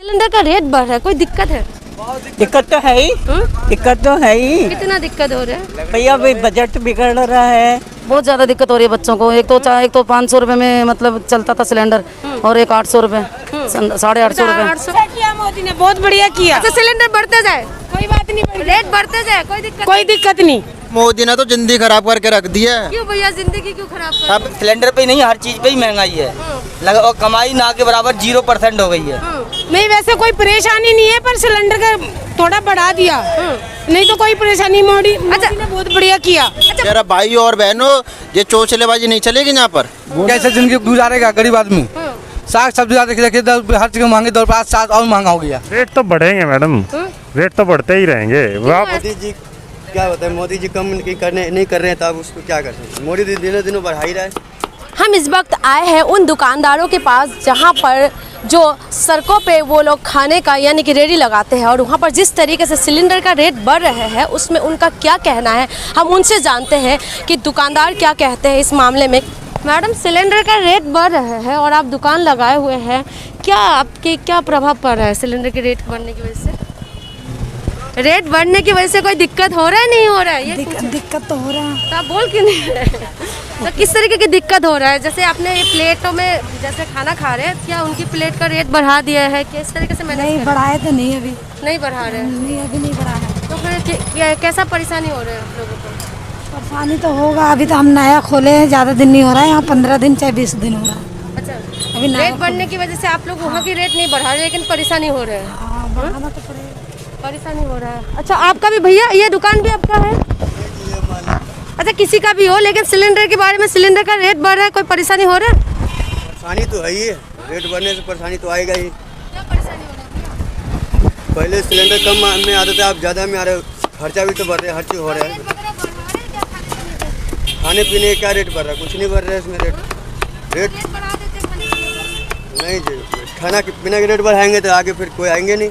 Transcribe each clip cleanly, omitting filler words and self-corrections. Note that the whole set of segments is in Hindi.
सिलेंडर का रेट बढ़ रहा है, कोई दिक्कत है? दिक्कत तो है ही, दिक्कत तो है ही कितना दिक्कत हो रहा है भैया, भाई बजट बिगड़ रहा है। बहुत ज़्यादा दिक्कत हो रही है बच्चों को। एक तो 500 रुपए में मतलब चलता था सिलेंडर, और एक 800 रुपए, 850 रुपए। मोदी ने बहुत बढ़िया किया। अच्छा, सिलेंडर बढ़ते जाए, कोई बात नहीं, रेट बढ़ते जाए, कोई दिक्कत नहीं। मोदी ने तो जिंदगी खराब करके रख दी है। क्यों भैया, जिंदगी क्यों खराब कर? अब सिलेंडर पे नहीं, हर चीज पे ही महंगाई है लगा, और कमाई ना के बराबर 0% हो गई है। नहीं, वैसे कोई परेशानी नहीं है, पर सिलेंडर का थोड़ा बढ़ा दिया, नहीं तो कोई परेशानी। मोदी ने बहुत बढ़िया किया। मेरा भाई और बहनों, ये चोचलेबाजी नहीं चलेगी यहाँ पर। कैसे जिंदगी गुजारेगा गरीब आदमी? साग सब्जी देखिए, हर चीज महंगी, 2-5 और महंगा हो गया। रेट तो बढ़ेंगे मैडम, रेट तो बढ़ते ही रहेंगे। मोदी जी क्या बताए, मोदी जी कम नहीं कर रहे हैं, तब उसको क्या कर सकते हैं। मोदी दिनों दिनों बढ़ा ही रहा है। हम इस वक्त आए हैं उन दुकानदारों के पास जहां पर जो सड़कों पे वो लोग खाने का यानी कि रेडी लगाते हैं, और वहां पर जिस तरीके से सिलेंडर का रेट बढ़ रहे हैं उसमें उनका क्या कहना है। हम उनसे जानते हैं कि दुकानदार क्या कहते हैं इस मामले में। मैडम, सिलेंडर का रेट बढ़ रहा है और आप दुकान लगाए हुए हैं, क्या आपके क्या प्रभाव पड़ रहा है सिलेंडर के रेट बढ़ने की वजह से? रेट बढ़ने की वजह से कोई दिक्कत हो रहा है, नहीं हो रहा है? ये दिक्कत तो हो रहा है। तो आप बोल क्यों नहीं रहे? तो किस तरीके की दिक्कत हो रहा है? जैसे आपने ये प्लेटों में जैसे खाना खा रहे हैं, क्या उनकी प्लेट का रेट बढ़ा दिया है? किस तरीके से मैंने नहीं बढ़ाए तो नहीं, अभी नहीं बढ़ा रहे हैं। नहीं, अभी नहीं बढ़ा है। तो फिर कैसा परेशानी हो रहा है आप लोगों को? परेशानी तो होगा, अभी तो हम नया खोले हैं, ज़्यादा दिन नहीं हो रहा है, यहाँ 15 दिन चाहे 20 दिन हो रहा है। अच्छा, अभी रेट बढ़ने की वजह से आप लोग वहाँ की रेट नहीं बढ़ा रहे, लेकिन परेशानी हो रहा है। बढ़ाना तो पड़ेगा, परेशानी हो रहा है। अच्छा, आपका भी भैया, ये दुकान भी आपका है? अच्छा, किसी का भी हो, लेकिन सिलेंडर के बारे में, सिलेंडर का रेट बढ़ रहा है, कोई परेशानी हो रहा है? परेशानी तो है ही, रेट बढ़ने से परेशानी तो आएगा ही। क्या परेशानी हो रहा है? पहले सिलेंडर कम में आते थे, अब ज़्यादा में आ रहे, खर्चा भी तो बढ़ रहा है, हर चीज़ हो रहा है। खाने पीने का क्या रेट बढ़ रहा है? कुछ नहीं बढ़ रहा है इसमें रेट नहीं जी। खाना पीने के रेट बढ़ाएंगे तो आगे फिर कोई आएंगे नहीं,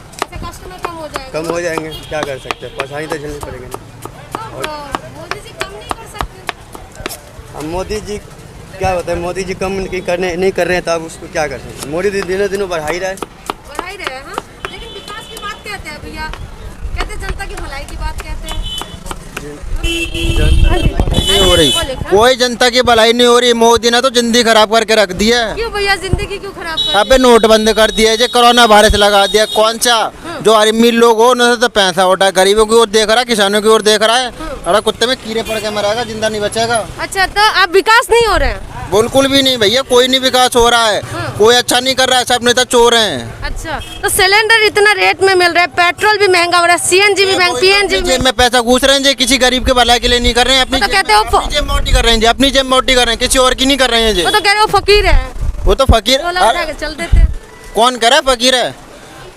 कम हो जाएंगे, क्या कर सकते हैं, परेशानी तो झेलनी पड़ेगी। मोदी जी कम नहीं कर सकते? अब मोदी जी क्या बताए, मोदी जी कम नहीं कर रहे हैं, तब उसको क्या कर सकते हैं। मोदी दिनों दिनों बढ़ा ही रहा है। बढ़ा ही रहे हैं, हाँ? लेकिन विकास की बात कहते हैं भैया, कहते हैं जनता की भलाई की बात कहते हैं। नहीं हो रही, कोई जनता की भलाई नहीं हो रही। मोदी ने तो जिंदगी खराब करके रख दी है। क्यों भैया, जिंदगी क्यों खराब कर? अबे नोट बंद कर दिया है, कोरोना वायरस लगा दिया। कौन सा जो अमीर लोग हो उन्होंने तो पैसा उठा, गरीबों की ओर देख रहा है, किसानों की ओर देख रहा है। अरे कुत्ते में कीड़े पड़ के मरेगा, जिंदा नहीं बचेगा। अच्छा, तो आप विकास नहीं हो रहे हैं? बिल्कुल भी नहीं भैया, कोई नहीं विकास हो रहा है, कोई अच्छा नहीं कर रहा है, सब नेता चोर हैं। अच्छा, तो सिलेंडर इतना रेट में मिल रहा है, पेट्रोल भी महंगा हो रहा है, सीएनजी भी महंगा, पीएनजी जेब में पैसा घुस रहे हैं जी, किसी गरीब के भलाई के लिए नहीं कर रहे हैं। अपनी तो कहते हो जेब मोटी कर रहे हैं जी, अपनी जेब मोटी कर रहे हैं, किसी और की नहीं कर रहे हैं जी। वो तो कह रहे हो फकीर है, वो तो फकीर चल देते। कौन कह रहा है फकीर है?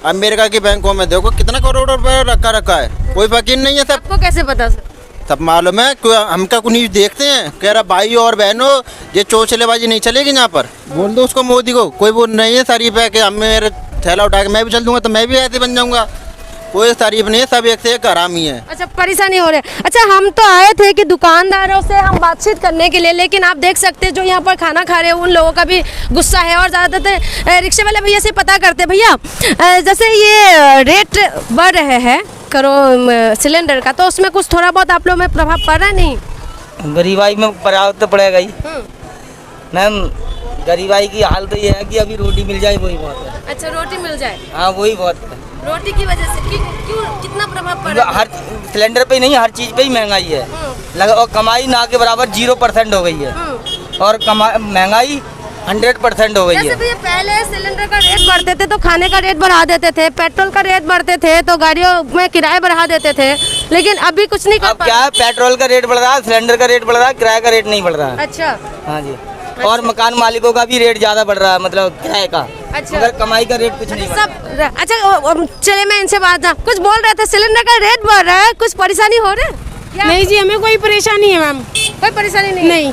अमेरिका की बैंकों में देखो कितना करोड़ रुपए रखा है, कोई फकीर नहीं है। सब आपको कैसे पता सर? सब मालूम है, हम क्या कुछ न्यूज देखते हैं। कह रहा भाई और बहनों, ये चोचलेबाजी नहीं चलेगी यहाँ पर। बोल दो उसको मोदी को, कोई वो नहीं है तारीफ है कि हम मेरे थैला उठा के मैं भी चल दूंगा तो मैं भी ऐसे बन जाऊंगा। कोई तारीफ नहीं है, सब एक से एक हरामी है। अच्छा, परेशानी हो रही है। अच्छा, हम तो आए थे कि दुकानदारों से हम बातचीत करने के लिए, लेकिन आप देख सकते हैं जो यहाँ पर खाना खा रहे हैं उन लोगों का भी गुस्सा है। और ज़्यादातर रिक्शे वाले भैया से पता करते हैं, भैया जैसे ये रेट बढ़ रहे हैं सिलेंडर का, तो उसमें कुछ थोड़ा बहुत आप लोगों में प्रभाव पड़ रहा है? नहीं, गरीबाई में प्रभाव तो पड़ेगा ही मैम। गरीबाई की हाल तो ये है कि अभी रोटी मिल जाए वही बहुत है। अच्छा, रोटी मिल जाए, हाँ वही बहुत है। रोटी की वजह से क्यों कितना प्रभाव पड़ रहा है? हर सिलेंडर पे नहीं, हर चीज पे ही महंगाई है लगा, और कमाई ना के बराबर 0% हो गई है, और महंगाई 100% हो गई है। जैसे भैया पहले सिलेंडर का रेट बढ़ते थे तो खाने का रेट बढ़ा देते थे, पेट्रोल का रेट बढ़ते थे तो गाड़ियों में किराए बढ़ा देते थे, लेकिन अभी कुछ नहीं कर अब क्या है, पेट्रोल का रेट बढ़ रहा है, सिलेंडर का रेट बढ़ रहा है, किराए का रेट नहीं बढ़ रहा है। अच्छा, हाँ जी। और मकान मालिकों का भी रेट ज्यादा बढ़ रहा है, मतलब किराए का। अच्छा, मगर कमाई का रेट कुछ नहीं बढ़ रहा। सब। अच्छा, चले मैं इनसे बात ना, कुछ बोल रहे थे सिलेंडर का रेट बढ़ रहा है, कुछ परेशानी हो रहा है? नहीं जी, हमें कोई परेशानी है मैम। कोई परेशानी नहीं?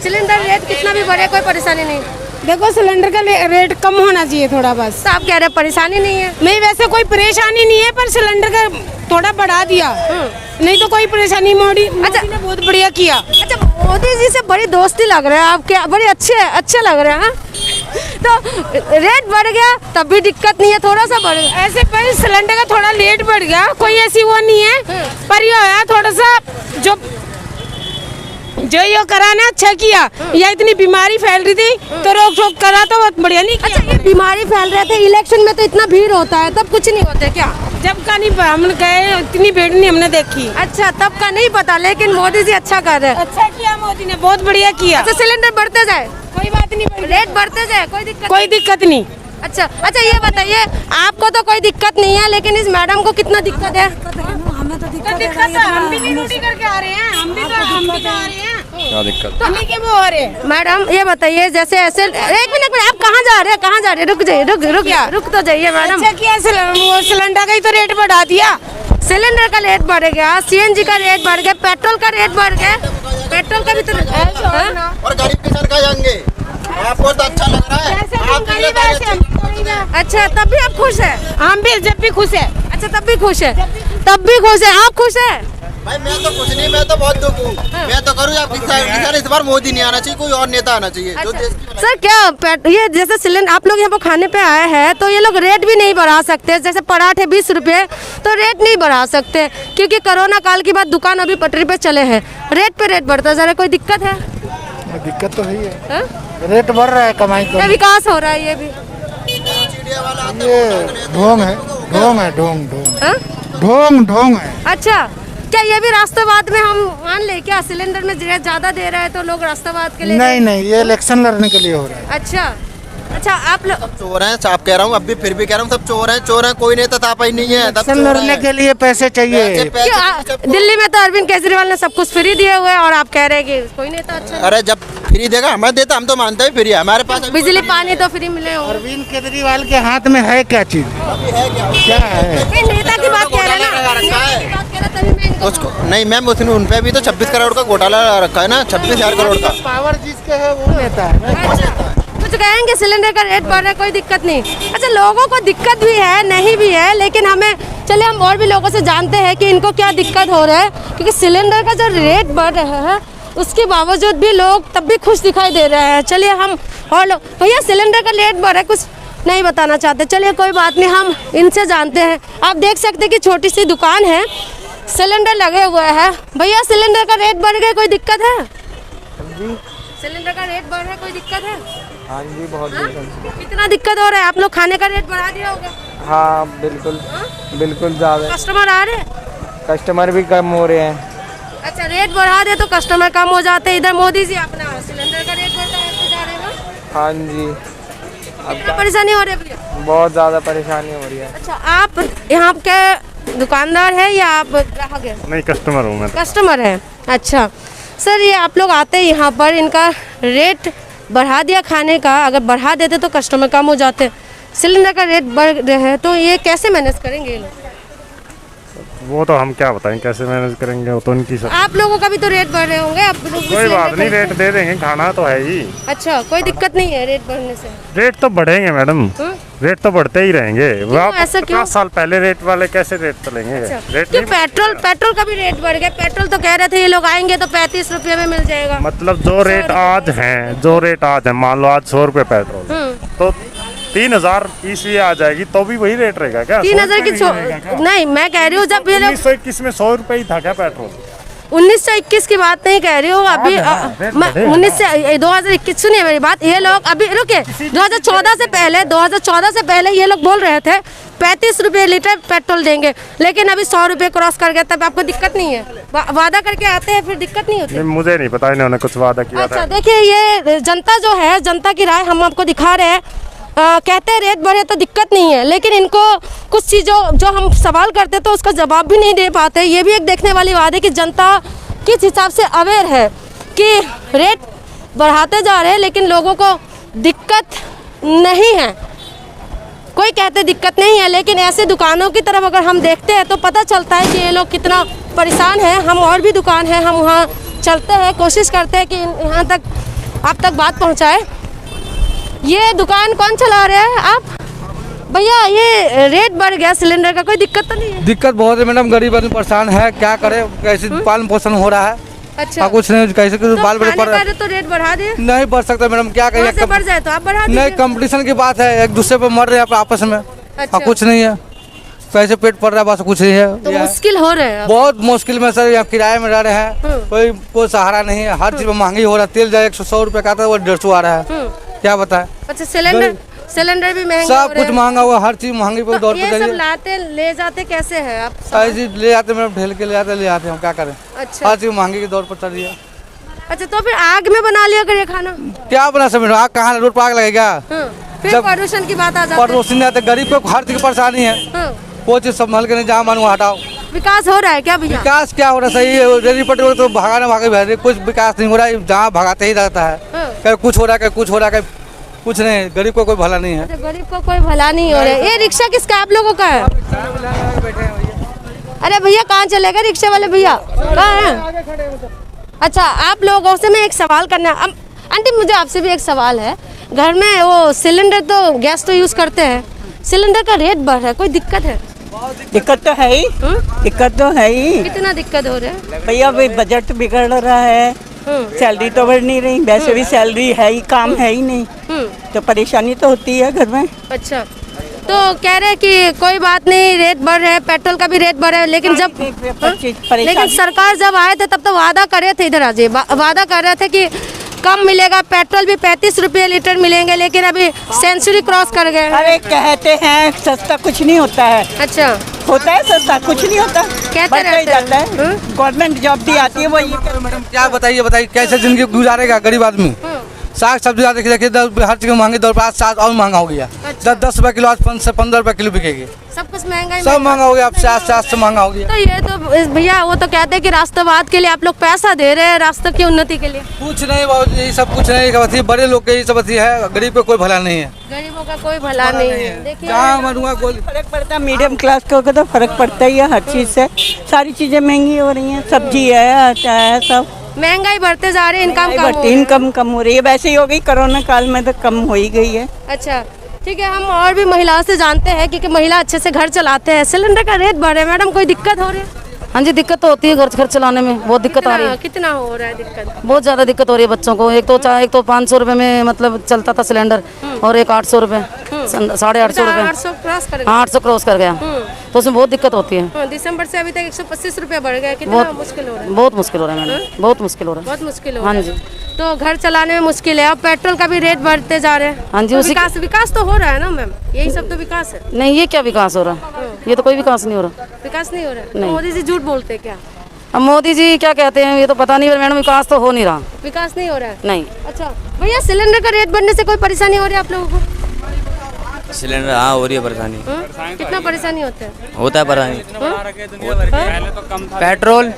सिलेंडर रेट कितना भी बढ़े कोई परेशानी नहीं? देखो, सिलेंडर का रेट कम होना चाहिए थोड़ा, बस। तो आप कह रहे हैं परेशानी नहीं है? नहीं, वैसे कोई परेशानी नहीं है, पर सिलेंडर का थोड़ा बढ़ा दिया, नहीं तो कोई परेशानी। मोदी ने बहुत बढ़िया किया। अच्छा, मोदी जी से बड़ी दोस्ती लग रहा है आप, क्या बड़े अच्छे लग रहे हैं, हाँ? तो रेट बढ़ गया तब भी दिक्कत नहीं है, थोड़ा सा बढ़ गया। ऐसे भाई सिलेंडर का थोड़ा लेट बढ़ गया, कोई ऐसी वो नहीं है, पर ये होया थोड़ा सा जो ये करा ना अच्छा किया। या इतनी बीमारी फैल रही थी तो रोक टोक करा तो बहुत बढ़िया नहीं किया। अच्छा, ये बीमारी फैल रहे थे, इलेक्शन में तो इतना भीड़ होता है, तब कुछ नहीं होते क्या? जब का नहीं हम गए इतनी भीड़ नहीं हमने देखी। अच्छा, तब का नहीं पता, लेकिन मोदी जी अच्छा कर रहे हैं। अच्छा किया मोदी ने, बहुत बढ़िया किया। अच्छा, सिलेंडर बढ़ते जाए, कोई बात नहीं, रेट बढ़ते जाए, कोई दिक्कत नहीं। अच्छा, ये बताइए, आपको तो कोई दिक्कत नहीं है, लेकिन इस मैडम को कितना दिक्कत है? हमें तो दिक्कत है, हम भी नहीं ड्यूटी करके आ रहे हैं, हम भी तो आ रहे हैं। क्या दिक्कत? हम ही के वो हो रहे हैं। मैडम ये बताइए, जैसे ऐसे एक मिनट, आप कहाँ जा रहे हैं? रुक जाइए, रुक तो जाइए मैडम। अच्छा किया, सिलेंडर का ही तो रेट बढ़ा दिया। सिलेंडर का रेट बढ़ गया, सीएनजी का रेट बढ़ गया, पेट्रोल का रेट बढ़ गया, पेट्रोल का भी तो हाँ? और गरीब किसान कहाँ जाएंगे? आपको तो अच्छा लग रहा है, अच्छा, तब भी आप खुश है? हम भी जब भी खुश है। अच्छा, तब भी खुश है, आप खुश है? भाई मैं तो कुछ नहीं, मैं तो बहुत दुख हूँ। मैं तो करूँ आपकी किसान, इस बार मोदी नहीं आना चाहिए, कोई और नेता आना चाहिए। जो देश की सर, क्या ये जैसे सिलेंडर आप लोग यहाँ पर खाने पे आए हैं तो ये लोग रेट भी नहीं बढ़ा सकते? जैसे पराठे 20 रुपये, तो रेट नहीं बढ़ा सकते क्योंकि कोरोना काल के बाद दुकान अभी पटरी पे चले हैं, रेट पे रेट बढ़ता जा रहा है, कोई दिक्कत है? दिक्कत तो नहीं है, रेट बढ़ रहा है, कमाई क्या विकास हो रहा है? ये भी ये ढोंग है, ढोंग है। अच्छा, क्या ये भी राष्ट्रवाद में हम मान ले क्या? सिलेंडर में ज्यादा दे रहा है तो लोग राष्ट्रवाद के लिए? नहीं, ये इलेक्शन लड़ने के लिए हो रहा है। अच्छा, आप लोग चोर हैं, साफ कह रहा हूँ, अभी फिर भी कह रहा हूँ, सब चोर हैं, कोई नेता तापा ही नहीं है। इलेक्शन लड़ने के लिए पैसे चाहिए। दिल्ली में तो अरविंद केजरीवाल ने सब कुछ फ्री दिए हुए हैं और आप कह रहे हैं कि कोई नेता अच्छा? अरे जब फ्री देगा हमें देता, हम तो मानते हैं फ्री, हमारे पास बिजली पानी तो फ्री मिले हो। अरविंद केजरीवाल के हाथ में है क्या चीज? क्या है? नेता की बात कह रहे हैं ना, उसको नहीं मैम, उसने उन पे भी तो 26 करोड़ का घोटाला रखा है ना, 26,000 करोड़ का। पावर जिसके है वो नेता है। कुछ कहेंगे सिलेंडर का रेट बढ़ रहा है, कोई दिक्कत नहीं। अच्छा, लोगों को दिक्कत भी है, नहीं भी है, लेकिन हमें चलिए हम और भी लोगों से जानते हैं कि इनको क्या दिक्कत हो रहा है, क्योंकि सिलेंडर का जो रेट बढ़ रहा है उसके बावजूद भी लोग तब भी खुश दिखाई दे रहे हैं। चलिए हम और लोग, भैया सिलेंडर का रेट बढ़ रहा है, कुछ नहीं बताना चाहते, चलिए कोई बात नहीं, हम इनसे जानते हैं। आप देख सकते हैं कि छोटी सी दुकान है, सिलेंडर लगे हुए हैं। भैया सिलेंडर का रेट बढ़ गया, कोई दिक्कत है? सिलेंडर का रेट बढ़ रहा है, कोई दिक्कत है? हाँ जी, बहुत कितना दिक्कत हो रहा है? आप लोग खाने का रेट बढ़ा दिया होगा? हाँ बिल्कुल ज़्यादा। कस्टमर आ रहे हैं? कस्टमर भी कम हो रहे हैं। अच्छा, रेट बढ़ा दे तो कस्टमर कम हो जाते हैं। इधर मोदी जी अपना सिलेंडर का रेट बढ़ता है जा रहे हैं। हाँ जी, कितना परेशानी हो रही है भैया? बहुत ज़्यादा परेशानी हो रही है। अच्छा, आप यहाँ के दुकानदार है या आप ग्राहक है? नहीं, कस्टमर हूँ मैं। कस्टमर है। अच्छा सर, ये आप लोग आते हैं यहाँ पर, इनका रेट बढ़ा दिया खाने का, अगर बढ़ा देते तो कस्टमर कम हो जाते, सिलेंडर का रेट बढ़ रहा है तो ये कैसे मैनेज करेंगे ये लोग? वो तो हम क्या बताएं कैसे मैनेज करेंगे, वो तो उनकी सब। आप लोगों का भी तो रेट बढ़ रहे होंगे, आप लोग भी कोई बात सिलेंडर नहीं, का- रेट दे देंगे, खाना तो है ही। अच्छा, कोई दिक्कत नहीं है रेट बढ़ने से? रेट तो बढ़ेंगे मैडम, रेट तो बढ़ते ही रहेंगे। वो आप ऐसा क्यों? 50 साल पहले रेट वाले कैसे रेट चलेंगे? रेट क्यों? नहीं पेट्रोल का भी रेट बढ़ गया। पेट्रोल तो कह रहे थे ये लोग आएंगे तो 35 रुपये में मिल जाएगा। मतलब जो रेट आज है, मान लो आज 100 रुपये पेट्रोल, तो 3000 ईस्वी आ जाएगी तो भी वही रेट रहेगा क्या? 3000 की नहीं, मैं कह रही हूँ जब ये लोग 1921 में 100 रुपये ही था क्या पेट्रोल? 1921 की बात नहीं कह रही हूँ, अभी 2021 सुनिए मेरी बात, ये लोग अभी रुके 2014 से पहले ये लोग बोल रहे थे 35 रुपये लीटर पेट्रोल देंगे, लेकिन अभी 100 रुपये क्रॉस कर गया, तब आपको दिक्कत नहीं है? वादा करके आते हैं फिर दिक्कत नहीं होती? नहीं, मुझे नहीं पता, इन्होंने कुछ वादा किया था। अच्छा देखिए, ये जनता जो है, जनता की राय हम आपको दिखा रहे हैं। कहते हैं रेट बढ़े तो दिक्कत नहीं है, लेकिन इनको कुछ चीज़ों जो हम सवाल करते तो उसका जवाब भी नहीं दे पाते। ये भी एक देखने वाली बात है कि जनता किस हिसाब से अवेयर है कि रेट बढ़ाते जा रहे हैं लेकिन लोगों को दिक्कत नहीं है। कोई कहते दिक्कत नहीं है, लेकिन ऐसे दुकानों की तरफ अगर हम देखते हैं तो पता चलता है कि ये लोग कितना परेशान हैं। हम और भी दुकान है, हम वहाँ चलते हैं, कोशिश करते हैं कि यहाँ तक आप तक बात पहुँचाए। ये दुकान कौन चला रहा है? आप भैया, ये रेट बढ़ गया सिलेंडर का, कोई दिक्कत तो नहीं है? दिक्कत बहुत है मैडम, गरीब आदमी परेशान है, क्या करे, कैसे पालन पोषण हो रहा है। अच्छा। हाँ, कुछ नहीं कैसे तो बाल बड़े खाने पड़ रहे का तो रेट बढ़ा दे, नहीं बढ़ सकता मैडम, क्या वहाँ से कहिए बढ़ जाए तो आप बढ़ा नहीं, दीजिए। कंपटीशन की बात है, एक दूसरे पे मर रहे हैं आपस में। अच्छा। हाँ, कुछ नहीं है, कैसे पेट पड़ रहा है बस, कुछ नहीं है। तो मुश्किल हो रहा है अब। बहुत मुश्किल में सर, यहाँ किराए में रह रहे हैं, कोई सहारा नहीं है, हर चीज में महंगी हो रहा है। तेल जाए 100 रुपए का था, वो 150 आ रहा है, क्या बताएं। अच्छा, सिलेंडर भी महंगे सब कुछ महंगा हुआ, हर चीज महंगी पे दौड़ पे ये सब जाइए। लाते ले जाते कैसे है आप? सारी चीज ले आते मैडम, ढेल के ले आते हम क्या करें। अच्छा। हर चीज महंगी की दौड़ पर चल रही है। अच्छा, तो फिर आग में बना लिया करिए खाना। क्या बना सब, आग कहाँ, रोड पर आग लगेगा। फिर जब प्रदूषण की बात आ जाती है। प्रदूषण आते, गरीब को हर चीज की परेशानी है, वो चीज संभाल के नहीं, जहाँ मन वहाँ हटाओ। विकास हो रहा है क्या भैया? विकास क्या हो रहा है, सही है, रेली पटरी तो भागाना भागे भागे, कुछ विकास नहीं हो रहा है, जहाँ भगाते ही रहता है। कहीं कुछ हो रहा है, कहीं कुछ हो रहा है, कहीं कुछ नहीं, गरीब को कोई भला नहीं है। गरीब को कोई भला नहीं हो रहा है। ये रिक्शा किसका, आप लोगों का है? अरे भैया कहाँ चलेगा रिक्शा वाले भैया, कहाँ है? अच्छा, आप लोगों से मैं एक सवाल करना, आंटी मुझे आपसे भी एक सवाल है। घर में वो सिलेंडर तो गैस तो यूज करते हैं, सिलेंडर का रेट बढ़ रहा है, कोई दिक्कत है? दिक्कत तो है ही, दिक्कत तो है ही। कितना दिक्कत हो रहा है भैया, बजट बिगड़ रहा है, सैलरी तो बढ़ नहीं रही, वैसे भी सैलरी है ही, काम है ही नहीं, तो परेशानी तो होती है घर में। अच्छा, तो कह रहे हैं कि कोई बात नहीं, रेट बढ़ रहे हैं, पेट्रोल का भी रेट बढ़ रहा है, लेकिन जब लेकिन सरकार जब आए थे तब तो वादा करे थे, इधर आजे वादा कर रहे थे कि कम मिलेगा, पेट्रोल भी 35 रुपये लीटर मिलेंगे, लेकिन अभी सेंचुरी क्रॉस कर गए। अरे कहते हैं सस्ता कुछ नहीं होता है। अच्छा, होता है सस्ता, कुछ नहीं होता, कहते रहते जाता है। गवर्नमेंट जॉब भी आती है, वो ये मैडम क्या बताइए कैसे जिंदगी गुजारेगा गरीब आदमी। साग सब्जी देखिए हर चीज महंगी दौर पर, आज साग और महंगा हो गया। 10 रुपए किलो, आज 5 से 15 रुपए किलो बिकेगी। सब कुछ महंगा, सब महंगा हो गया, अब 7 से महंगा हो गया। तो ये तो भैया वो तो कहते हैं कि राष्ट्रवाद के लिए आप लोग पैसा दे रहे हैं, राष्ट्र की उन्नति के लिए। कुछ नहीं बाबू, यही सब कुछ नहीं, बड़े लोग के ये सब है, गरीब को कोई भला नहीं है, गरीबों का कोई भला नहीं है। देखिए जहाँ मरूंगा गोली फर्क पड़ता है, मीडियम क्लास को तो फर्क पड़ता ही है हर चीज से। सारी चीजें महंगी हो रही हैं, सब्जी है, आटा है, सब महंगाई बढ़ते जा रही है, इनकम कम हो रही है। वैसे ही हो गई, कोरोना काल में तो कम हो ही गई है। अच्छा, ठीक है, हम और भी महिलाओं से जानते हैं क्योंकि महिला अच्छे से घर चलाते हैं। सिलेंडर का रेट बढ़ रहा है, मैडम कोई दिक्कत हो रही है? हाँ जी, दिक्कत तो होती है, घर चलाने में बहुत दिक्कत आ रही है। कितना हो रहा है दिक्कत? बहुत ज़्यादा दिक्कत हो रही है बच्चों को। एक तो 500 रुपये में मतलब चलता था सिलेंडर, और एक 800 रुपये, 850 रुपये, 800 क्रॉस कर गया, तो उसमें बहुत दिक्कत होती है। दिसंबर से अभी तक 125 रुपये बढ़ गया, कितना मुश्किल हो रहा है? बहुत मुश्किल हो रहा है मैडम, बहुत मुश्किल हो रहा है, बहुत मुश्किल हो रहा हाँ है। जी। तो घर चलाने में मुश्किल है, और पेट्रोल का भी रेट बढ़ते जा रहे हैं। हाँ जी, तो विकास तो हो रहा है ना मैम, यही सब तो विकास है। नहीं, ये क्या विकास हो रहा है, ये तो कोई विकास नहीं हो रहा। विकास नहीं हो रहा है, नहीं। मोदी जी झूठ बोलते हैं क्या? अब मोदी जी क्या कहते हैं ये तो पता नहीं, मैडम विकास तो हो नहीं रहा। विकास नहीं हो रहा है? नहीं। अच्छा भैया, सिलेंडर का रेट बढ़ने से कोई परेशानी हो रही है आप लोगों को? सिलेंडर हाँ हो रही है परेशानी। कितना परेशानी होता है? होता है परेशानी। पेट्रोल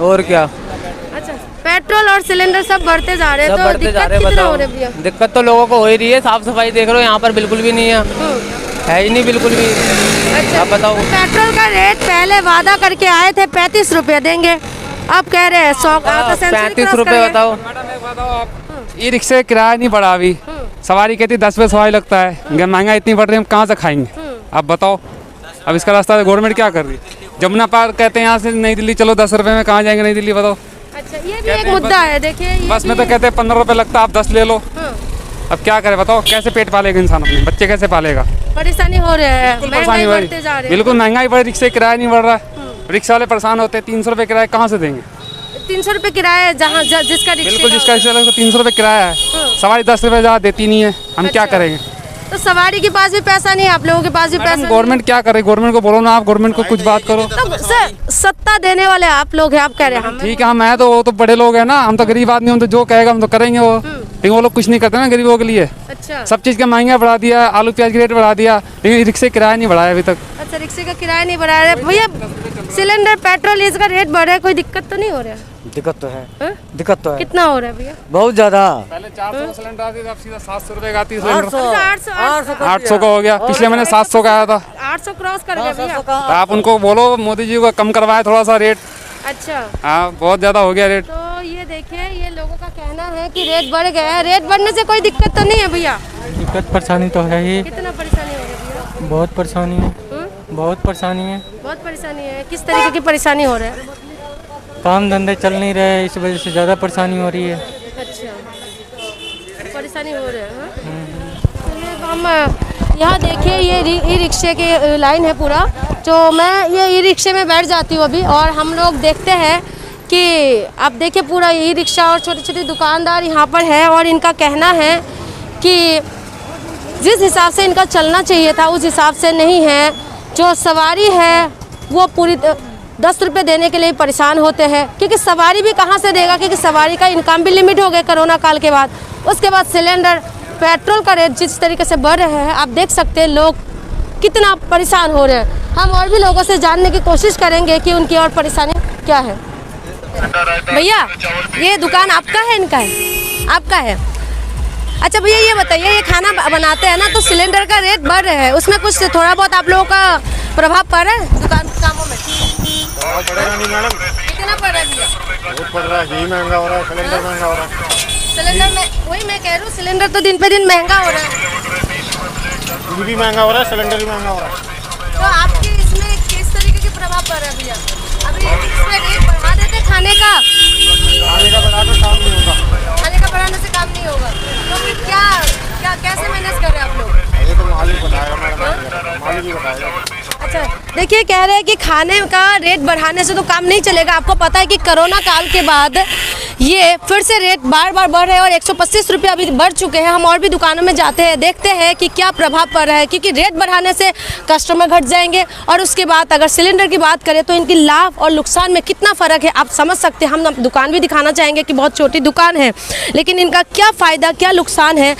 और क्या, अच्छा, पेट्रोल और सिलेंडर सब बढ़ते जा रहे हैं, तो दिक्कत कितना हो रही है भैया? दिक्कत तो लोगों को हो ही रही है। साफ सफाई देख रहे हो, यहाँ पर बिल्कुल भी नहीं है ही नहीं, बिल्कुल भी। अच्छा, आप बताओ। पेट्रोल का रेट पहले वादा करके आए थे 35 रुपये देंगे, अब कह रहे हैं 100 का। 35 रुपये बताओ। ई रिक्शे किराया नहीं बढ़ा अभी, सवारी कहती 10 रुपये सवारी लगता है, महंगा इतनी बढ़ रही है, हम कहाँ से खाएंगे? अब बताओ, अब इसका रास्ता गवर्नमेंट क्या कर रही है? जमुना पार कहते हैं यहाँ से नई दिल्ली चलो, 10 रुपये में कहाँ जाएंगे नई दिल्ली बताओ? अच्छा, ये भी एक मुद्दा है, देखिए बस में तो कहते हैं 15 रुपये लगता है, आप 10 ले लो। अब क्या करें बताओ, कैसे पेट पालेगा इंसान, अपने बच्चे कैसे पालेगा? परेशानी हो रही है, महंगाई बढ़ते जा रही है। बिल्कुल महंगाई बढ़, रिक्शे किराया नहीं बढ़ रहा है, रिक्शा वाले परेशान होते हैं। 300 रुपये किराया कहाँ से देंगे? 300 रुपये किराया जहाँ जिसका बिल्कुल, जिसका रिक्शा 300 रुपये किराया है, सवारी 10 रुपये ज़्यादा देती नहीं है, हम क्या करेंगे? तो सवारी के पास भी पैसा नहीं है, आप लोगों के पास भी पैसा। गवर्नमेंट क्या करे? गवर्नमेंट को बोलो ना, आप गवर्नमेंट को कुछ बात करो। तो सर, सत्ता देने वाले आप लोग हैं, आप कह रहे हैं। ठीक है, हम है तो वो तो बड़े लोग हैं ना, हम तो गरीब आदमी, हम तो जो कहेगा हम तो करेंगे वो, लेकिन वो लोग कुछ नहीं करते ना गरीबों के लिए। अच्छा, सब चीज़ का महंगा बढ़ा दिया, आलू प्याज की रेट बढ़ा दिया, लेकिन रिक्शे किराया नहीं बढ़ाया अभी तक। अच्छा, रिक्शे का किराया नहीं बढ़ा रहे भैया, सिलेंडर पेट्रोल इसका रेट बढ़ रहा है, कोई दिक्कत तो नहीं हो रहा है? दिक्कत तो है, दिक्कत तो है। कितना हो रहा है भैया? बहुत ज्यादा। पहले 400 का सिलेंडर आती थी, अब सीधा 700 रुपये का आती है। 800 का हो गया, पिछले महीने 700 का आया था। 800 क्रॉस कर गया भैया। तो आप उनको बोलो मोदी जी को कम करवाए थोड़ा सा रेट। अच्छा, हाँ, बहुत ज्यादा हो गया रेट। तो ये देखिए, ये लोगों का कहना है कि रेट बढ़ गया है। रेट बढ़ने से कोई दिक्कत तो नहीं है भैया? दिक्कत परेशानी तो है ही। कितना परेशानी हो रही है भैया? बहुत परेशानी है, बहुत परेशानी है। बहुत परेशानी है, किस तरीके की परेशानी हो रहा है? काम धंधे चल नहीं रहे, इस वजह से ज़्यादा परेशानी हो रही है। अच्छा, परेशानी हो रही है। हम यहाँ देखिए ये ई रिक्शे के लाइन है पूरा, जो मैं ये ई रिक्शे में बैठ जाती हूँ अभी, और हम लोग देखते हैं कि आप देखिए पूरा ई रिक्शा और छोटे छोटे दुकानदार यहाँ पर है, और इनका कहना है कि जिस हिसाब से इनका चलना चाहिए था उस हिसाब से नहीं है। जो सवारी है वो पूरी 10 रुपये देने के लिए परेशान होते हैं, क्योंकि सवारी भी कहाँ से देगा, क्योंकि सवारी का इनकम भी लिमिट हो गया कोरोना काल के बाद। उसके बाद सिलेंडर, पेट्रोल का रेट जिस तरीके से बढ़ रहे हैं, आप देख सकते हैं लोग कितना परेशान हो रहे हैं। हम और भी लोगों से जानने की कोशिश करेंगे कि उनकी और परेशानी क्या है। भैया, ये दुकान आपका है, इनका है? आपका है। अच्छा भैया, ये बताइए, ये खाना बनाते हैं ना, तो सिलेंडर का रेट बढ़ रहा है, उसमें कुछ थोड़ा बहुत आप लोगों का प्रभाव पड़ रहा है दुकान के कामों में? पड़ेगा नहीं मैडम। कितना पड़ रहा है भैया? बहुत पड़ रहा है, घी महंगा हो रहा है, सिलेंडर महंगा हो रहा है। सिलेंडर में वही मैं कह रही हूँ, सिलेंडर तो दिन पे दिन महंगा हो रहा है। घी भी महंगा हो रहा है, सिलेंडर भी महंगा हो रहा है। तो आपके इसमें किस तरीके के प्रभाव पड़ रहा है भैया? अभी इसमें रेट बढ़ा देते खाने का बढ़ाने से काम नहीं होगा। खाने का बढ़ाने से काम नहीं होगा, तो फिर क्या क्या कैसे मैनेज कर रहे हैं आप लोग? ये तो मालिक बताएगा मैडम, मालिक ही बताएगा। अच्छा, देखिए कह रहे हैं कि खाने का रेट बढ़ाने से तो काम नहीं चलेगा। आपको पता है कि कोरोना काल के बाद ये फिर से रेट बार बार बढ़ रहे हैं, और 125 रुपये अभी बढ़ चुके हैं। हम और भी दुकानों में जाते हैं, देखते हैं कि क्या प्रभाव पड़ रहा है, क्योंकि रेट बढ़ाने से कस्टमर घट जाएंगे, और उसके बाद अगर सिलेंडर की बात करें तो इनकी लाभ और नुकसान में कितना फ़र्क है आप समझ सकते हैं। हम दुकान भी दिखाना चाहेंगे कि बहुत छोटी दुकान है, लेकिन इनका क्या फ़ायदा क्या नुकसान है